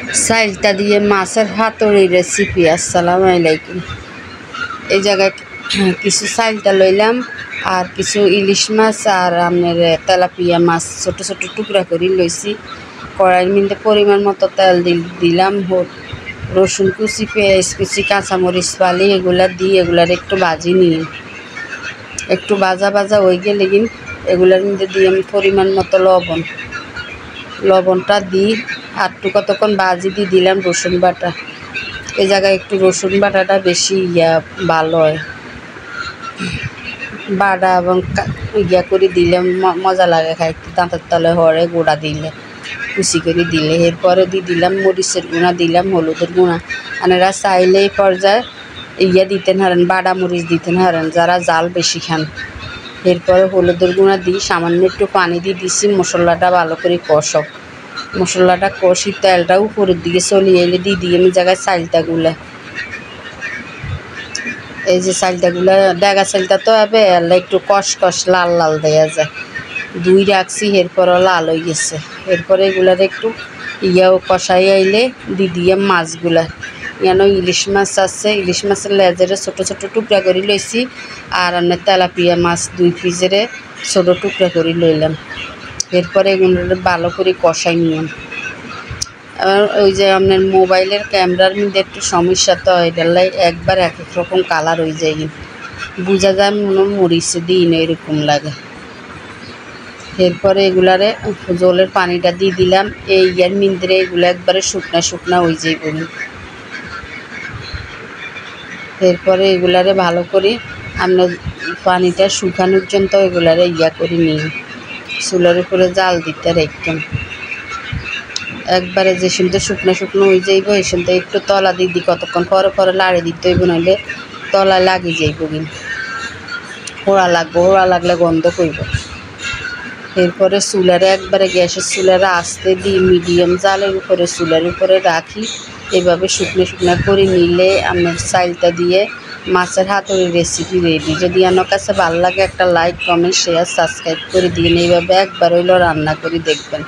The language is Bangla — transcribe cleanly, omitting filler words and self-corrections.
চালটা দিয়ে মাছের হাতুড়ি রেসিপি। আসসালামু আলাইকুম। এই জায়গায় কিছু চালটা লইলাম আর কিছু ইলিশ মাছ আর আপনার তেলাপিয়া মাছ ছোট ছোট টুকরা করে লইছি। কড়াইয়ের মধ্যে পরিমাণ মতো তেল দিলাম, রসুন কুচি, পেঁয়াজ কুচি, কাঁচামরিচ ফালি এগুলা দিয়ে এগুলার একটু ভাজি নিয়ে একটু ভাজা হয়ে গেলে এগুলার মধ্যে দিয়ে আমি পরিমাণ মতো লবণটা দিই আর একটু কতক্ষণ ভাজি দিয়ে দিলাম রসুন বাটা। এই জায়গায় একটু রসুন বাটাটা বেশি ভালো হয়, বাটা এবং করে দিলে মজা লাগে খাইতে। দাঁতের তলে হরে গুঁড়া দিলে, কুচি করে দিলে। এরপরে দিলাম মরিচের গুঁড়া, দিলাম হলুদের গুঁড়া। আপনারা চাইলে এই পর্যায়ে দিতেন হারেন, বাটা মরিচ দিতেন হারেন যারা জাল বেশি খান। এরপরে হলুদের গুঁড়া দিই, সামান্য একটু পানি দিয়ে দিছি। মশলাটা ভালো করে কষক, মশলাটা কষি তেলটা উপরের দিকে চলে এলে দিয়ে আমি জায়গায় চালটাগুলা, এই যে চালটাগুলা ডেগা চালটা তো হবে একটু কষ লাল দেওয়া যায়। দুই রাখছি, এরপরও লাল হয়ে গেছে। এরপরে এগুলার একটু কষাই আইলে দিয়ে মাছগুলা, ইলিশ মাছ আছে, ইলিশ মাছের লেজেরে ছোট ছোট টুকরা করে লইছি আর আপনার তেলাপিয়া মাছ 2 পিসের ছোট টুকরা করে লইলাম। এরপরে এগুলো ভালো করে কষাই নিলাম। ওই যে আপনার মোবাইলের ক্যামেরার মধ্যে একটু সমস্যা, তো এটালাই একবার এক এক রকম কালার হয়ে যায়, বোঝা যায় মনে মরিচে দিই না এরকম লাগে। এরপরে এগুলারে জলের পানিটা দিয়ে দিলাম। এই মিন্দ্রে এগুলো একবারে শুকনা হয়ে যায় বলি। এরপরে এগুলারে ভালো করে আমরা পানিটা শুকানোর জন্য এগুলারে করে নিই, চুলার উপরে জাল দিতে রেখতাম। একবারে যে শুনতে শুকনো হয়ে যাইব, এই শুনতে একটু তলা দিই কতক্ষণ পরে লাড়ে দিতে হইব, নইলে তলায় লাগি যাইব, হোড়া লাগলে গন্ধ করব। এরপরে চুলারে একবারে গ্যাসের চুলারে আস্তে দিই, মিডিয়াম জালের উপরে চুলার উপরে রাখি। এভাবে শুকনো করে নিলে আপনার চালটা দিয়ে মাছের হাতুড়ি রেসিপি রেডি। যদি আমার কাছে ভালো লাগে একটা লাইক, কমেন্ট, শেয়ার, সাবস্ক্রাইব করে দিন। এইভাবে একবার হইলেও রান্না করে দেখবেন।